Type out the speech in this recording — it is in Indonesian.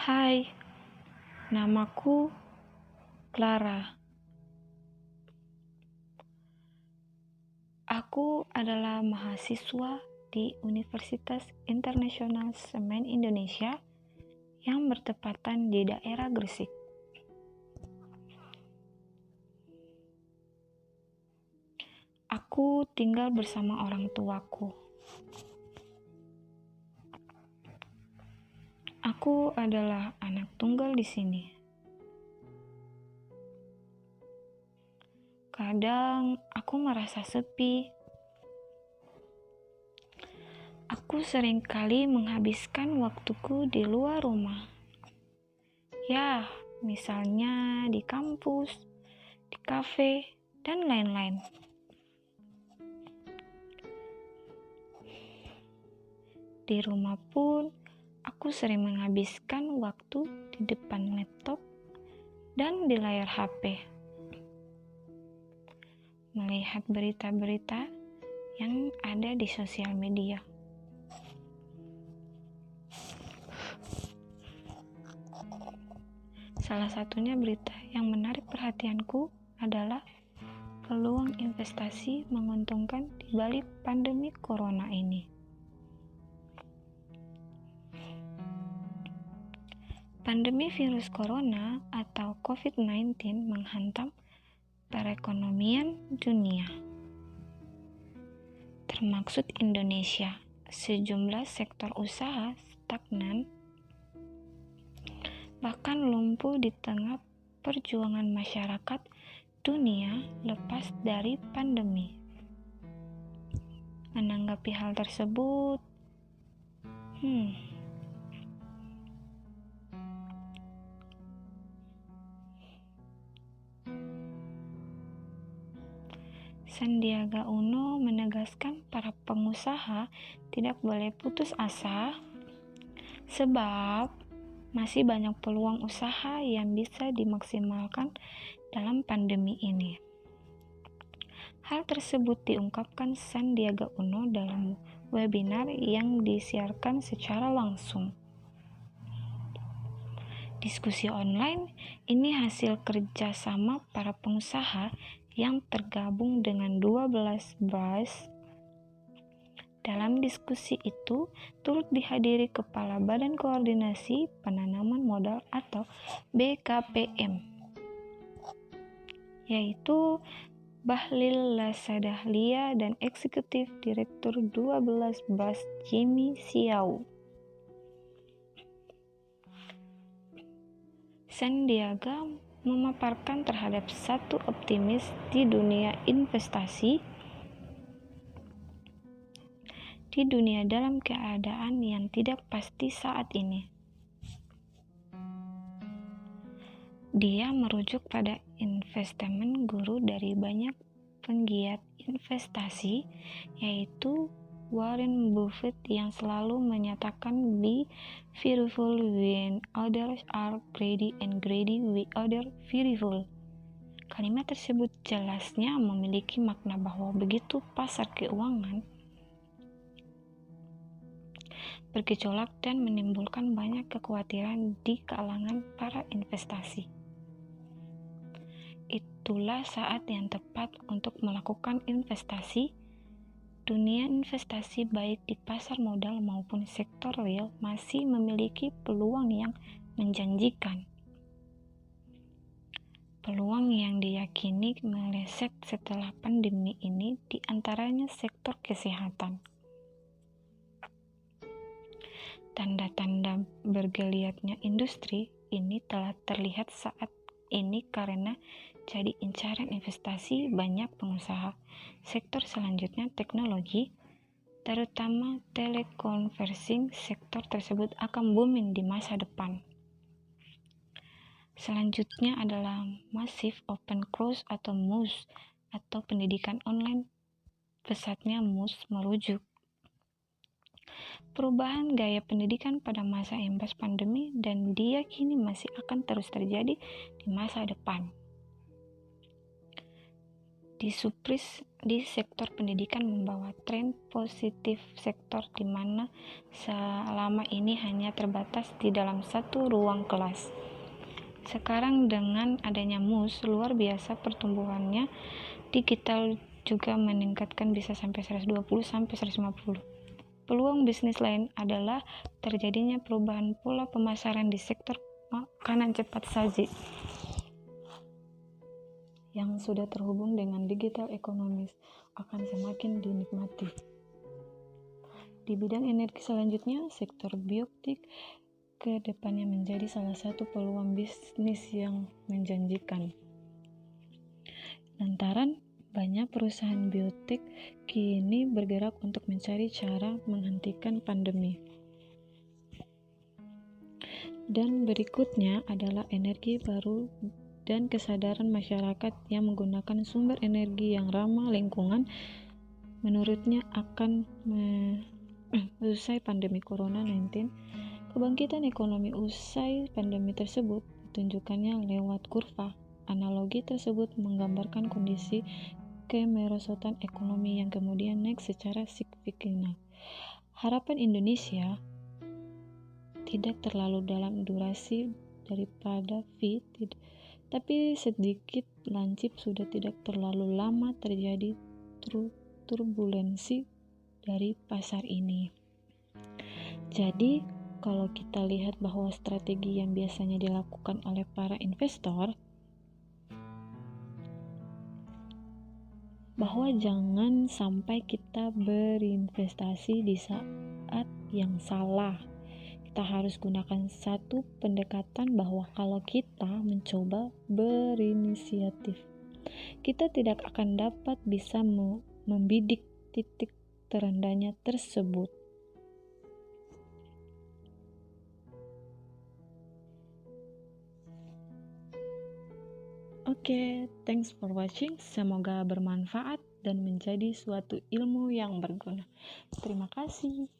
Hai, namaku Clara. Aku adalah mahasiswa di Universitas Internasional Semen Indonesia yang bertepatan di daerah Gresik. Aku tinggal bersama orang tuaku. Aku adalah anak tunggal di sini. Kadang aku merasa sepi. Aku sering kali menghabiskan waktuku di luar rumah. Ya, misalnya di kampus, di kafe, dan lain-lain. Di rumah pun, aku sering menghabiskan waktu di depan laptop dan di layar HP, melihat berita-berita yang ada di sosial media. Salah satunya berita yang menarik perhatianku adalah peluang investasi menguntungkan di balik pandemi corona ini. Pandemi virus corona atau COVID-19 menghantam perekonomian dunia, termasuk Indonesia. Sejumlah sektor usaha stagnan, bahkan lumpuh di tengah perjuangan masyarakat dunia lepas dari pandemi. Menanggapi hal tersebut, Sandiaga Uno menegaskan para pengusaha tidak boleh putus asa, sebab masih banyak peluang usaha yang bisa dimaksimalkan dalam pandemi ini. Hal tersebut diungkapkan Sandiaga Uno dalam webinar yang disiarkan secara langsung. Diskusi online ini hasil kerjasama para pengusaha yang tergabung dengan 12 BRAS. Dalam diskusi itu turut dihadiri Kepala Badan Koordinasi Penanaman Modal atau BKPM, yaitu Bahlil Lasadahlia dan Eksekutif Direktur 12 BRAS Jimmy Siau. Sandiaga memaparkan terhadap satu optimis di dunia investasi di dunia dalam keadaan yang tidak pasti saat ini. Dia merujuk pada investment guru dari banyak penggiat investasi, yaitu Warren Buffett yang selalu menyatakan be fearful when others are greedy and greedy when others fearful. Kalimat tersebut jelasnya memiliki makna bahwa begitu pasar keuangan bergejolak dan menimbulkan banyak kekhawatiran di kalangan para investasi, itulah saat yang tepat untuk melakukan investasi. Dunia investasi baik di pasar modal maupun sektor real masih memiliki peluang yang menjanjikan. Peluang yang diyakini meleset setelah pandemi ini diantaranya sektor kesehatan. Tanda-tanda bergeliatnya industri ini telah terlihat saat ini karena jadi incaran investasi banyak pengusaha. Sektor selanjutnya teknologi, terutama teleconferencing. Sektor tersebut akan booming di masa depan. Selanjutnya adalah Massive Open Course atau MOOC atau pendidikan online. Pesatnya MOOC merujuk perubahan gaya pendidikan pada masa imbas pandemi dan diyakini masih akan terus terjadi di masa depan. disupris di sektor pendidikan membawa tren positif sektor di mana selama ini hanya terbatas di dalam satu ruang kelas. Sekarang dengan adanya MUS luar biasa pertumbuhannya, digital juga meningkatkan bisa sampai 120 sampai 150. Peluang bisnis lain adalah terjadinya perubahan pola pemasaran di sektor makanan cepat saji yang sudah terhubung dengan digital ekonomis akan semakin dinikmati. Di bidang energi selanjutnya, sektor biotik ke depannya menjadi salah satu peluang bisnis yang menjanjikan. Lantaran banyak perusahaan biotik kini bergerak untuk mencari cara menghentikan pandemi. Dan berikutnya adalah energi baru dan kesadaran masyarakat yang menggunakan sumber energi yang ramah lingkungan. Menurutnya akan usai pandemi Corona-19, kebangkitan ekonomi usai pandemi tersebut ditunjukkannya lewat kurva. Analogi tersebut menggambarkan kondisi kemerosotan ekonomi yang kemudian naik secara signifikan. Harapan Indonesia tidak terlalu dalam durasi daripada V, tapi sedikit lancip sudah tidak terlalu lama terjadi turbulensi dari pasar ini. Jadi, kalau kita lihat bahwa strategi yang biasanya dilakukan oleh para investor, bahwa jangan sampai kita berinvestasi di saat yang salah. Kita harus gunakan satu pendekatan bahwa kalau kita mencoba berinisiatif, kita tidak akan dapat bisa membidik titik terendahnya tersebut. Oke, thanks for watching. Semoga bermanfaat dan menjadi suatu ilmu yang berguna. Terima kasih.